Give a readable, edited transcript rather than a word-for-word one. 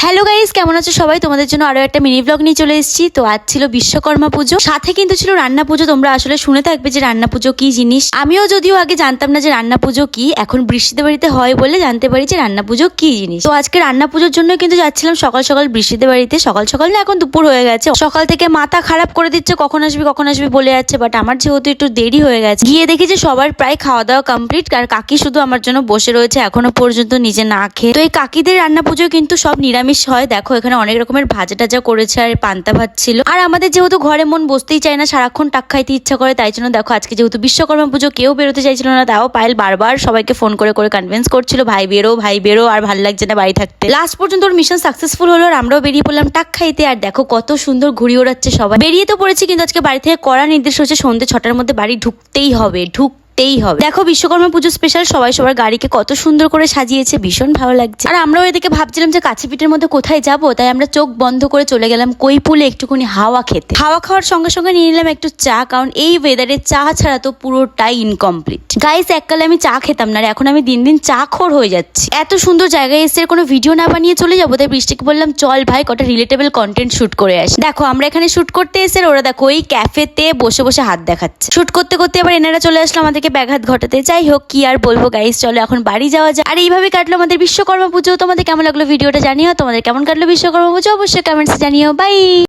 Hello guys, কেমন আছো সবাই? তোমাদের জন্য আরো একটা মিনি ব্লগ নিয়ে চলে এসেছি। তো আজ ছিল বিশ্বকর্মা পুজো, সাথে কিন্তু ছিল রান্না পুজো। তোমরা আসলে শুনে থাকবে যে রান্না পুজো কি জিনিস। আমিও যদিও আগে জানতাম না যে রান্না পুজো কি, এখন বৃষ্টিতে বাড়িতে হয় বলে জানতে পারি যে রান্না পুজো কি জিনিস। তো আজকে রান্না পুজোর জন্য কিন্তু যাচ্ছিলাম সকাল সকাল বৃষ্টিতে বাড়িতে। সকাল সকাল না, এখন দুপুর হয়ে গেছে। সকাল থেকে মাথা খারাপ করে দিচ্ছে, কখন আসবে বলে যাচ্ছে। বাট আমার যেহেতু একটু দেরি হয়ে গেছে, গিয়ে দেখি যে সবার প্রায় খাওয়া দাওয়া কমপ্লিট, আর কাকি শুধু আমার জন্য বসে রয়েছে এখনো পর্যন্ত নিজে না খেয়ে। তো এই কাকিদের রান্না পুজো কিন্তু সব নিরামিষ হয়। দেখো এখানে অনেক রকমের ভাজা টাজা করেছে, আর পান্তা ভাত ছিল। আর আমাদের যেহেতু ঘরে মন বসতেই চায় না, সারাক্ষণ টাক খাইতে ইচ্ছা করে, তাই জন্য দেখো আজকে যেহেতু বিশ্বকর্মা পুজো, কেউ বেরোতে চাইছিল না। তাও পায়েল বারবার সবাইকে ফোন করে করে কনভিন্স করছিল, ভাই বেরো, আর ভালো লাগছে না বাড়ি থাকতে। লাস্ট পর্যন্ত ওর মিশন সাকসেসফুল হলো, আর আমরাও বেরিয়ে পড়লাম টাক খাইতে। আর দেখো কত সুন্দর ঘুড়ি ওড়াচ্ছে সবাই। বেরিয়ে তো পড়েছি, কিন্তু আজকে বাড়ি থেকে কড়া নির্দেশ হচ্ছে সন্ধ্যে 6টার মধ্যে বাড়ি ঢুকতেই হবে। দেখো বিশ্বকর্মা পুজো স্পেশাল সবাই সবার গাড়িকে কত সুন্দর করে সাজিয়েছে, ভীষণ ভালো লাগছে। আর আমরাও এদিকে ভাবছিলাম যে কাছে পিঠের মধ্যে কোথায় যাব, তাই আমরা চোখ বন্ধ করে চলে গেলাম কৈপুলে একটুখানি হাওয়া খেতে। হাওয়া খাওয়ার সঙ্গে সঙ্গে নিয়ে নিলাম একটু চা, কারণ এই ওয়েদারে চা ছাড়া তো পুরোটাই ইনকমপ্লিট। গাইস, এককালে আমি চা খেতাম না, আর এখন আমি দিন দিন চা খোর হয়ে যাচ্ছি। এত সুন্দর জায়গায় এসে কোনো ভিডিও না বানিয়ে চলে যাবো, তাই বৃষ্টিকে বললাম চল ভাই কটা রিলেটেবল কন্টেন্ট শুট করে আসি। দেখো আমরা এখানে শুট করতে এসে, ওরা দেখো ওই ক্যাফেতে বসে বসে হাত দেখাচ্ছে। শুট করতে করতে আবার এনারা চলে আসলো আমাদেরকে ব্যাঘাত ঘটাতে। যাই হোক, কি আর বলবো গাইস, চলো এখন বাড়ি যাওয়া যায়। আর এইভাবে কাটলো আমাদের বিশ্বকর্মা পুজো। তোমাদের কেমন লাগলো ভিডিওটা জানিও, তোমাদের কেমন কাটলো বিশ্বকর্মা পুজো অবশ্যই কমেন্টসে জানিও। বাই।